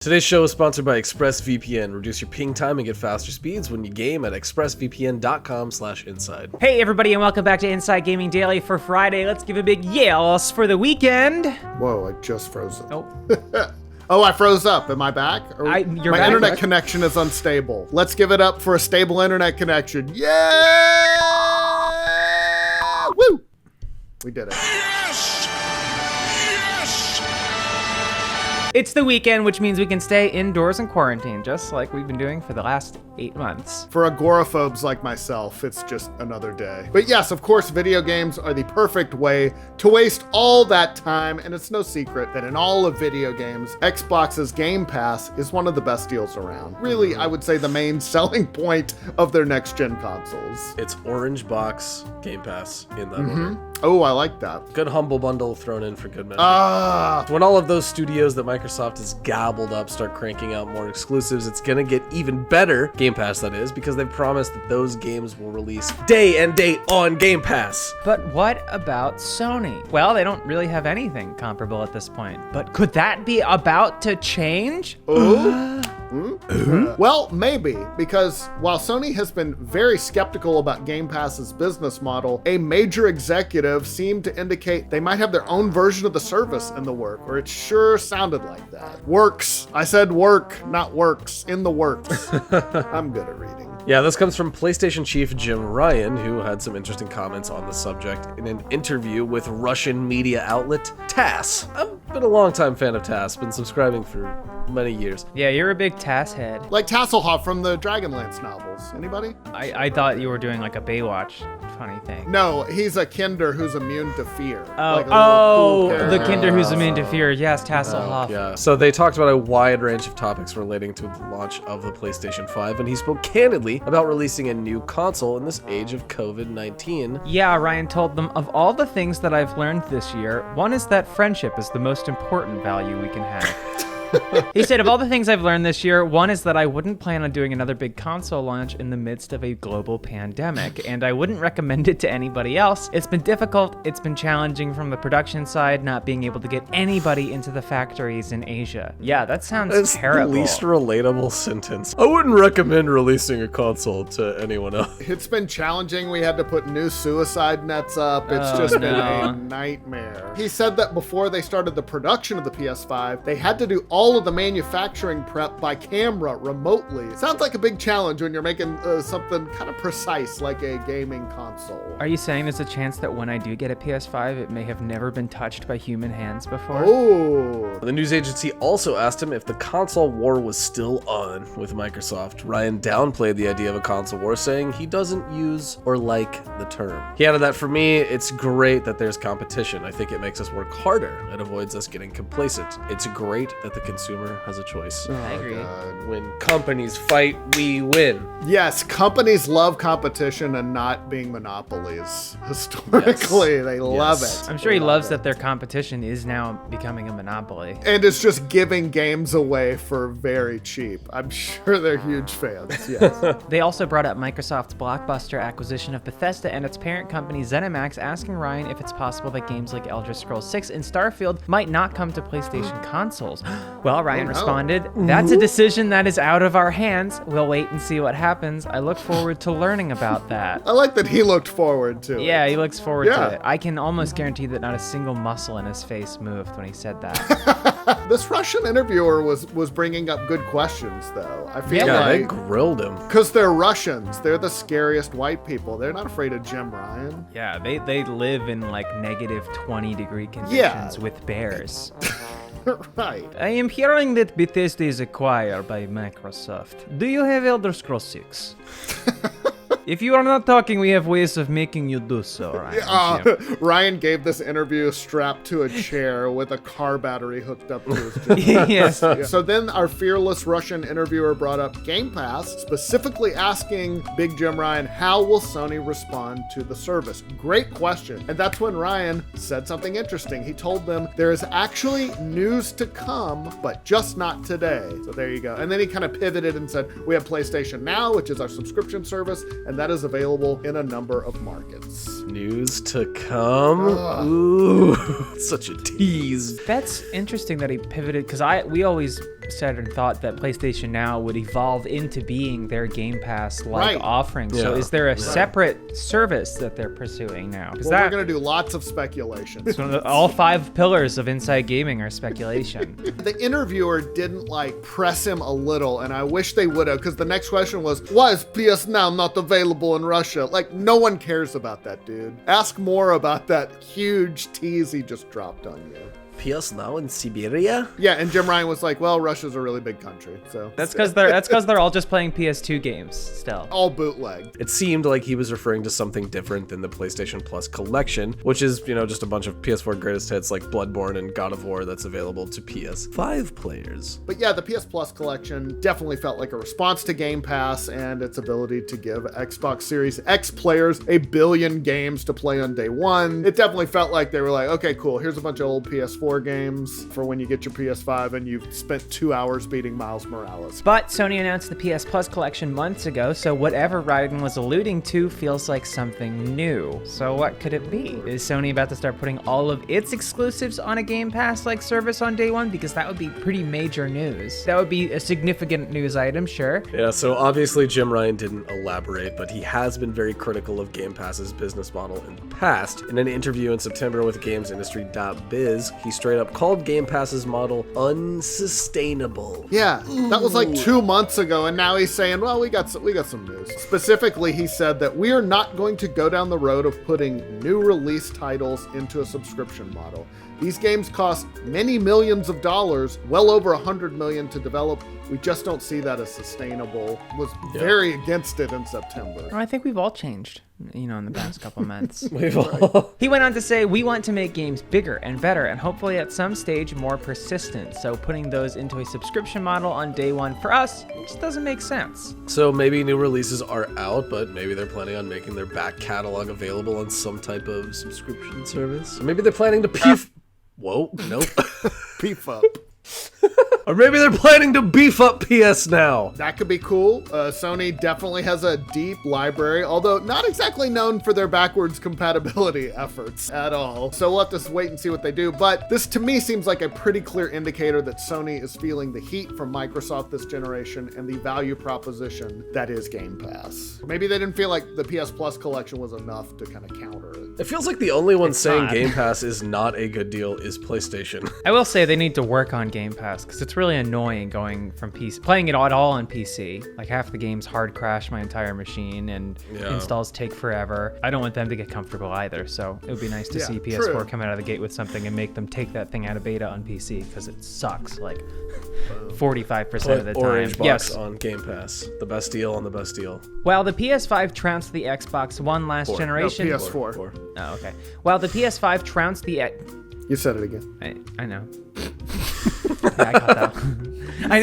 Today's show is sponsored by ExpressVPN. Reduce your ping time and get faster speeds when you game at expressvpn.com/inside. Hey everybody, and welcome back to Inside Gaming Daily for Friday. Let's give a big yes for the weekend. Whoa, I just froze up. Oh. Oh, I froze up. Am I back? My internet connection is unstable. Let's give it up for a stable internet connection. Yeah! Woo! We did it. It's the weekend, which means we can stay indoors and quarantine, just like we've been doing for the last 8 months. For agoraphobes like myself, it's just another day. But yes, of course, video games are the perfect way to waste all that time, and it's no secret that in all of video games, Xbox's Game Pass is one of the best deals around. Really, I would say the main selling point of their next-gen consoles. It's orange box Game Pass in that order. Oh, I like that. Good humble bundle thrown in for good measure. When all of those studios that Microsoft has gobbled up start cranking out more exclusives, it's gonna get even better, Game Pass that is, because they've promised that those games will release day and date on Game Pass. But what about Sony? Well, they don't really have anything comparable at this point. But could that be about to change? Well, maybe, because while Sony has been very skeptical about Game Pass's business model, a major executive seemed to indicate they might have their own version of the service in the work, or it sure sounded like that. Works. I said work, not works. In the works. I'm good at reading. Yeah, this comes from PlayStation chief Jim Ryan, who had some interesting comments on the subject in an interview with Russian media outlet TASS. I've been a longtime fan of TASS, been subscribing for many years. Yeah, you're a big TASS head. Like Tasselhoff from the Dragonlance novels. Anybody? I thought you were doing like a Baywatch funny thing. No, he's a Kinder who's immune to fear. The Kinder who's immune to fear. Yes, Tasselhoff. Yeah, so they talked about a wide range of topics relating to the launch of the PlayStation 5, and he spoke candidly about releasing a new console in this age of COVID-19. Yeah, Ryan told them, of all the things that I've learned this year, one is that friendship is the most important value we can have. He said, of all the things I've learned this year, one is that I wouldn't plan on doing another big console launch in the midst of a global pandemic, and I wouldn't recommend it to anybody else. It's been difficult, it's been challenging from the production side, not being able to get anybody into the factories in Asia. Yeah, that sounds terrible. The least relatable sentence. I wouldn't recommend releasing a console to anyone else. It's been challenging. We had to put new suicide nets up. It's been a nightmare. He said that before they started the production of the PS5, they had to do all of the manufacturing prep by camera remotely. Sounds like a big challenge when you're making something kind of precise like a gaming console. Are you saying there's a chance that when I do get a PS5, it may have never been touched by human hands before? Oh. The news agency also asked him if the console war was still on with Microsoft. Ryan downplayed the idea of a console war, saying he doesn't use or like the term. He added that for me, it's great that there's competition. I think it makes us work harder. It avoids us getting complacent. It's great that the consumer has a choice. I agree. When companies fight, we win. Yes, companies love competition and not being monopolies. Historically, they love it. I'm sure he loves that their competition is now becoming a monopoly. And it's just giving games away for very cheap. I'm sure they're huge fans, yes. They also brought up Microsoft's blockbuster acquisition of Bethesda and its parent company ZeniMax, asking Ryan if it's possible that games like Elder Scrolls 6 and Starfield might not come to PlayStation consoles. Well, Ryan responded, that's a decision that is out of our hands. We'll wait and see what happens. I look forward to learning about that. I like that he looked forward to it. Yeah, he looks forward to it. I can almost guarantee that not a single muscle in his face moved when he said that. This Russian interviewer was bringing up good questions, though. I feel like they grilled him. Because they're Russians. They're the scariest white people. They're not afraid of Jim Ryan. Yeah, they live in like negative 20-degree conditions with bears. Right. I am hearing that Bethesda is acquired by Microsoft. Do you have Elder Scrolls 6? If you are not talking, we have ways of making you do so, Ryan. Ryan gave this interview strapped to a chair with a car battery hooked up to his chin. Yes. Yeah. So then our fearless Russian interviewer brought up Game Pass, specifically asking Big Jim Ryan, how will Sony respond to the service? Great question. And that's when Ryan said something interesting. He told them there is actually news to come, but just not today. So there you go. And then he kind of pivoted and said, we have PlayStation Now, which is our subscription service, and that is available in a number of markets. News to come. Ooh, such a tease. That's interesting that he pivoted, because we always said and thought that PlayStation Now would evolve into being their Game Pass-like offering. So is there a separate service that they're pursuing now? Well, we're going to do lots of speculation. So all 5 pillars of Inside Gaming are speculation. The interviewer didn't press him a little, and I wish they would have, because the next question was, why is PS Now not available in Russia? No one cares about that, dude. Ask more about that huge tease he just dropped on you. PS Now in Siberia? Yeah, and Jim Ryan was like, well, Russia's a really big country, so. That's because they're all just playing PS2 games still. All bootleg. It seemed like he was referring to something different than the PlayStation Plus collection, which is, just a bunch of PS4 greatest hits like Bloodborne and God of War that's available to PS5 players. But yeah, the PS Plus collection definitely felt like a response to Game Pass and its ability to give Xbox Series X players 1 billion games to play on day one. It definitely felt like they were like, okay, cool, here's a bunch of old PS4 games for when you get your PS5 and you've spent 2 hours beating Miles Morales. But Sony announced the PS Plus collection months ago, so whatever Ryden was alluding to feels like something new. So what could it be? Is Sony about to start putting all of its exclusives on a Game Pass-like service on day one? Because that would be pretty major news. That would be a significant news item, sure. Yeah, so obviously Jim Ryan didn't elaborate, but he has been very critical of Game Pass's business model in the past. In an interview in September with GamesIndustry.biz, he straight up called Game Pass's model unsustainable. Yeah, that was 2 months ago, and now he's saying, well, we got some news. Specifically, he said that we are not going to go down the road of putting new release titles into a subscription model. These games cost many millions of dollars, well over $100 million to develop. We just don't see that as sustainable. Was very against it in September. Well, I think we've all changed, in the past couple months. We've all... He went on to say, we want to make games bigger and better, and hopefully at some stage more persistent. So putting those into a subscription model on day one for us, it just doesn't make sense. So maybe new releases are out, but maybe they're planning on making their back catalog available on some type of subscription service. Or maybe they're planning to Whoa, nope. Beef up. Or maybe they're planning to beef up PS Now. That could be cool. Sony definitely has a deep library, although not exactly known for their backwards compatibility efforts at all. So we'll have to wait and see what they do. But this to me seems like a pretty clear indicator that Sony is feeling the heat from Microsoft this generation and the value proposition that is Game Pass. Maybe they didn't feel like the PS Plus collection was enough to kind of counter it. It feels like the only one saying Game Pass is not a good deal is PlayStation. I will say they need to work on Game Pass, because it's really annoying going from PC, playing it at all on PC. Half the games hard crash my entire machine, and installs take forever. I don't want them to get comfortable either, so it would be nice to see PS4 come out of the gate with something and make them take that thing out of beta on PC, because it sucks 45% of the time. Orange box on Game Pass. The best deal on the best deal. While the PS5 trounced the Xbox One last generation... No, PS4. Four. Oh, okay. While the PS5 trounced the... You said it again. I know. Yeah, I got that. I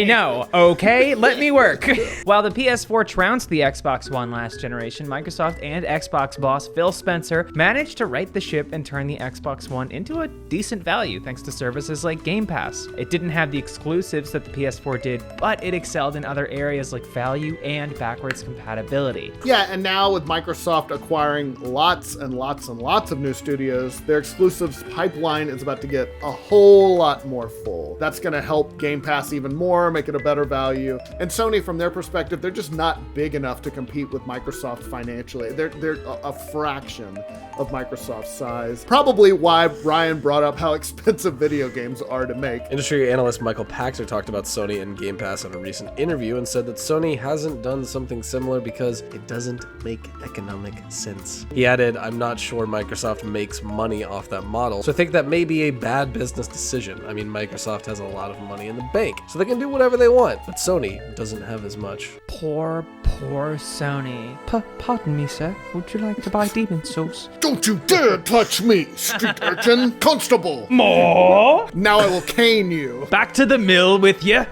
know. Okay, let me work. While the PS4 trounced the Xbox One last generation, Microsoft and Xbox boss Phil Spencer managed to right the ship and turn the Xbox One into a decent value thanks to services like Game Pass. It didn't have the exclusives that the PS4 did, but it excelled in other areas like value and backwards compatibility. Yeah, and now with Microsoft acquiring lots and lots and lots of new studios, their exclusives pipeline is about to get a whole lot more full. That's going to help Game Pass even more, make it a better value. And Sony, from their perspective, they're just not big enough to compete with Microsoft financially. They're a fraction of Microsoft's size. Probably why Ryan brought up how expensive video games are to make. Industry analyst Michael Paxer talked about Sony and Game Pass in a recent interview and said that Sony hasn't done something similar because it doesn't make economic sense. He added, I'm not sure Microsoft makes money off that model, so I think that may be a bad business decision. I mean, Microsoft has a lot of money in the bank, so they can do whatever they want, but Sony doesn't have as much. Poor Sony. Pardon me, sir. Would you like to buy demon sauce? Don't you dare touch me, street urchin! Constable! More? Now I will cane you. Back to the mill with you.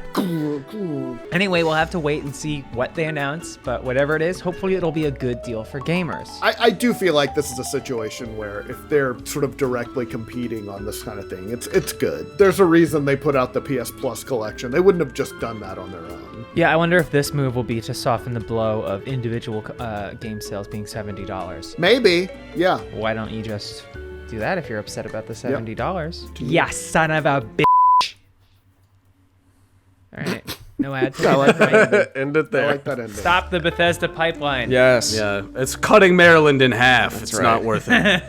Anyway, we'll have to wait and see what they announce, but whatever it is, hopefully it'll be a good deal for gamers. I do feel like this is a situation where if they're sort of directly competing on this kind of thing, it's good. There's a reason they put out the PS Plus collection. They wouldn't have just done that on their own. Yeah, I wonder if this move will be to soften the blow of individual game sales being $70. Maybe. Yeah. Why don't you just do that if you're upset about the $70? Yeah, son of a bitch. All right. No ads. I like that. End it I there. like that ending. Stop the Bethesda pipeline. Yes. Yeah, it's cutting Maryland in half. It's right. not worth it.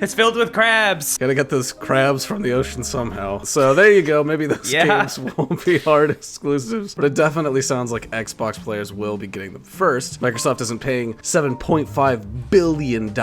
It's filled with crabs. Gotta get those crabs from the ocean somehow. So there you go. Maybe those games won't be hard exclusives, but it definitely sounds like Xbox players will be getting them first. Microsoft isn't paying $7.5 billion